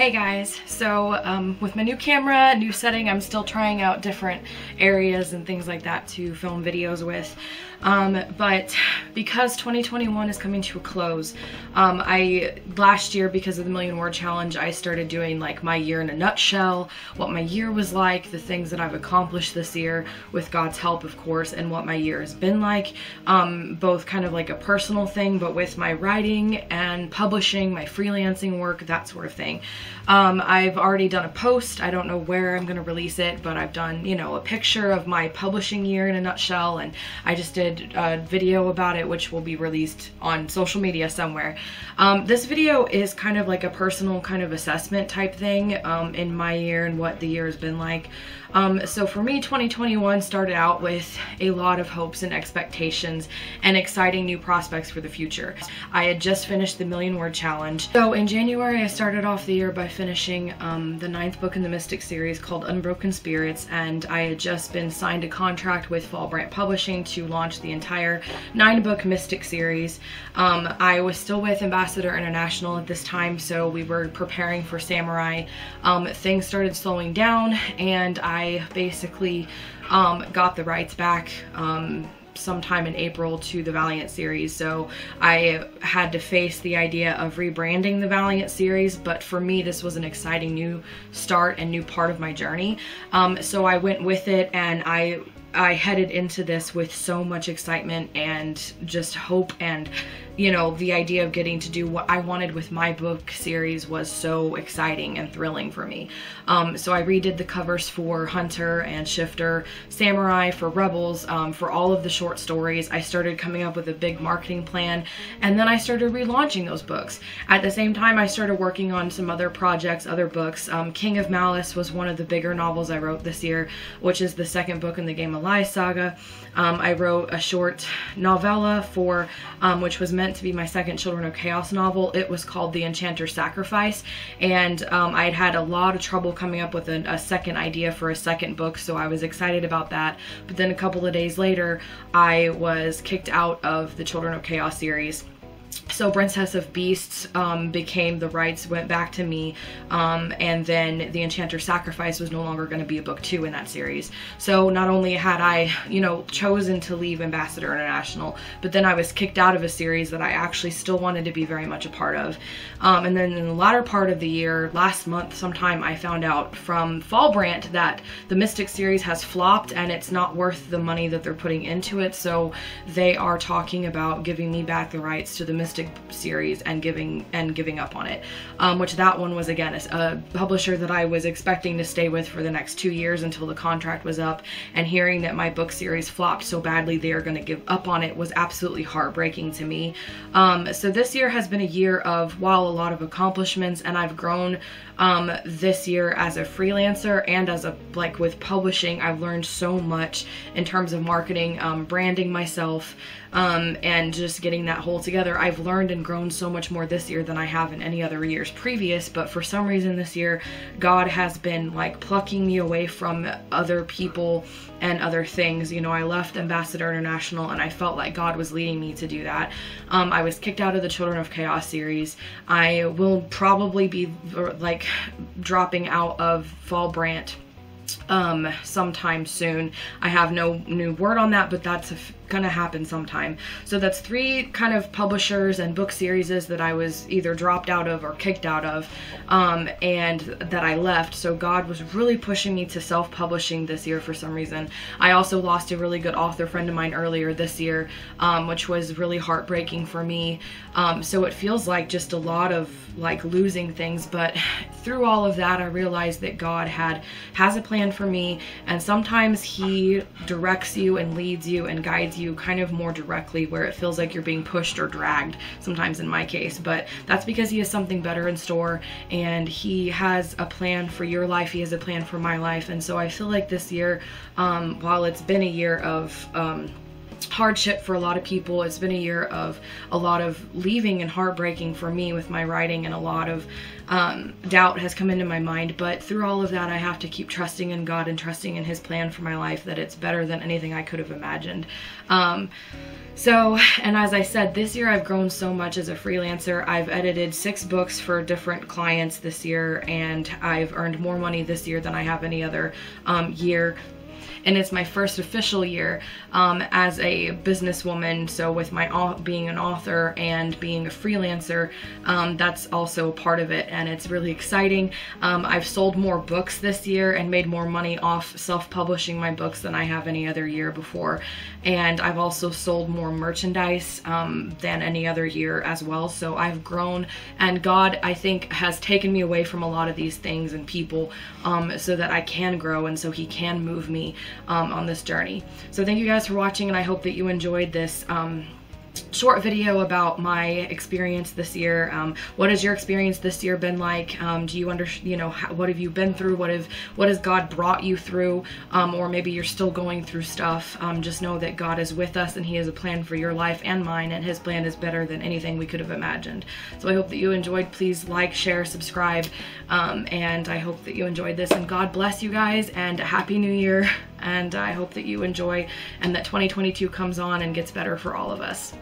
Hey guys, so with my new camera, new setting, I'm still trying out different areas and things like that to film videos with. But because 2021 is coming to a close, last year, because of the Million Word Challenge, I started doing like my year in a nutshell, what my year was like, the things that I've accomplished this year, with God's help of course, and what my year has been like, both kind of like a personal thing, but with my writing and publishing, my freelancing work, that sort of thing. I've already done a post. I don't know where I'm going to release it, but I've done, you know, a picture of my publishing year in a nutshell, and I just did a video about it, which will be released on social media somewhere. This video is kind of like a personal kind of assessment type thing in my year and what the year has been like. So for me, 2021 started out with a lot of hopes and expectations and exciting new prospects for the future. I had just finished the Million Word Challenge. So in January, I started off the year by finishing the 9th book in the Mystic series called Unbroken Spirits, and I had just been signed a contract with Fall Brant Publishing to launch the entire 9-book Mystic series. I was still with Ambassador International at this time, so we were preparing for Samurai. Things started slowing down, and I basically got the rights back sometime in April to the Valiant series, so I had to face the idea of rebranding the Valiant series, but for me this was an exciting new start and new part of my journey. So I went with it, and I headed into this with so much excitement and just hope, and you know, the idea of getting to do what I wanted with my book series was so exciting and thrilling for me. So I redid the covers for Hunter and Shifter, Samurai, for Rebels, for all of the short stories. I started coming up with a big marketing plan, and then I started relaunching those books. At the same time, I started working on some other projects, other books. King of Malice was one of the bigger novels I wrote this year, which is the 2nd book in the Game of Lies saga. I wrote a short novella for, which was meant to be my 2nd Children of Chaos novel. It was called The Enchanter's Sacrifice, and I had had a lot of trouble coming up with a second idea for a 2nd book, so I was excited about that. But then a couple of days later, I was kicked out of the Children of Chaos series. So Princess of Beasts became, the rights went back to me, and then The Enchanter's Sacrifice was no longer going to be a book 2 in that series. So not only had I, you know, chosen to leave Ambassador International, but then I was kicked out of a series that I actually still wanted to be very much a part of. And then in the latter part of the year, last month sometime, I found out from Fall Brant that the Mystic series has flopped and it's not worth the money that they're putting into it, so they are talking about giving me back the rights to the Mystic series and giving up on it, which that one was again a publisher that I was expecting to stay with for the next 2 years until the contract was up, and hearing that my book series flopped so badly they are going to give up on it was absolutely heartbreaking to me. So this year has been a year of, while a lot of accomplishments, and I've grown this year as a freelancer and as a, like with publishing, I've learned so much in terms of marketing, branding myself, and just getting that whole together. I've learned and grown so much more this year than I have in any other years previous, but for some reason this year, God has been like plucking me away from other people and other things. You know, I left Ambassador International and I felt like God was leading me to do that. I was kicked out of the Children of Chaos series. I will probably be like dropping out of Fall Brant sometime soon. I have no new word on that, but that's gonna happen sometime. So that's 3 kind of publishers and book series that I was either dropped out of or kicked out of, and that I left. So God was really pushing me to self-publishing this year for some reason. I also lost a really good author friend of mine earlier this year, which was really heartbreaking for me. So it feels like just a lot of like losing things, but through all of that I realized that God has a plan for me, and sometimes he directs you and leads you and guides you kind of more directly where it feels like you're being pushed or dragged sometimes in my case, but that's because he has something better in store, and he has a plan for your life, he has a plan for my life. And so I feel like this year, while it's been a year of hardship for a lot of people. It's been a year of a lot of leaving and heartbreaking for me with my writing, and a lot of doubt has come into my mind. But through all of that, I have to keep trusting in God and trusting in His plan for my life, that it's better than anything I could have imagined. And as I said, this year I've grown so much as a freelancer. I've edited 6 books for different clients this year, and I've earned more money this year than I have any other year. And it's my first official year as a businesswoman. So with my being an author and being a freelancer, that's also part of it, and it's really exciting. I've sold more books this year and made more money off self-publishing my books than I have any other year before. And I've also sold more merchandise than any other year as well. So I've grown, and God, I think, has taken me away from a lot of these things and people so that I can grow, and so He can move me on this journey. So thank you guys for watching, and I hope that you enjoyed this short video about my experience this year. What has your experience this year been like? Do you what have you been through? What has God brought you through? Or maybe you're still going through stuff. Just know that God is with us, and He has a plan for your life and mine, and His plan is better than anything we could have imagined. So I hope that you enjoyed. Please like, share, subscribe, and I hope that you enjoyed this, and God bless you guys, and a Happy New Year, and I hope that you enjoy and that 2022 comes on and gets better for all of us.